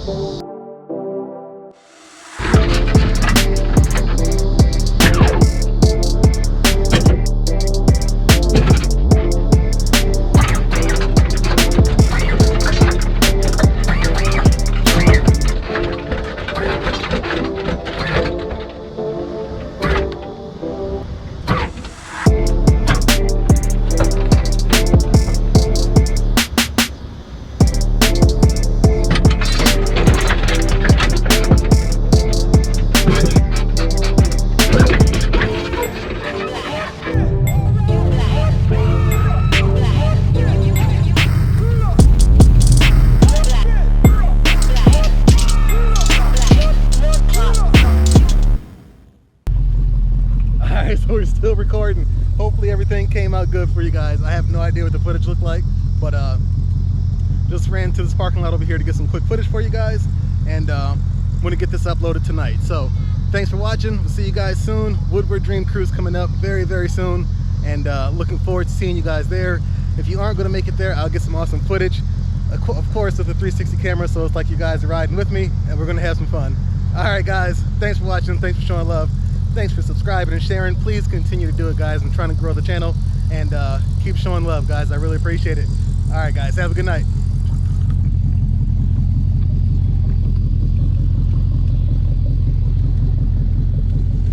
So we're still recording. Hopefully everything came out good for you guys. I have no idea what the footage looked like, but just ran to this parking lot over here to get some quick footage for you guys, and want to get this uploaded tonight. So thanks for watching. We'll see you guys soon. Woodward Dream Cruise coming up very soon, and looking forward to seeing you guys there. If you aren't going to make it there, I'll get some awesome footage, of course, with the 360 camera, so it's like you guys are riding with me and we're going to have some fun. All right guys, thanks for watching, thanks for showing love. Thanks for subscribing and sharing. Please continue to do it, guys. I'm trying to grow the channel, and keep showing love, guys. I really appreciate it. All right, guys. Have a good night.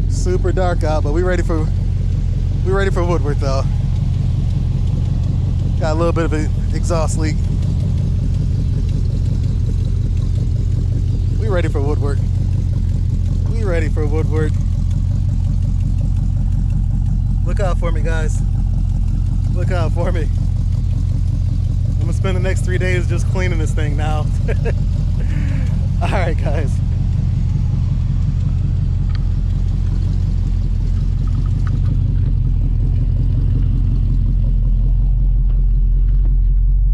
Super dark out, but we ready for Woodward though. Got a little bit of an exhaust leak. We ready for Woodward. We ready for Woodward. Look out for me, guys. Look out for me. I'm gonna spend the next 3 days just cleaning this thing now. All right, guys.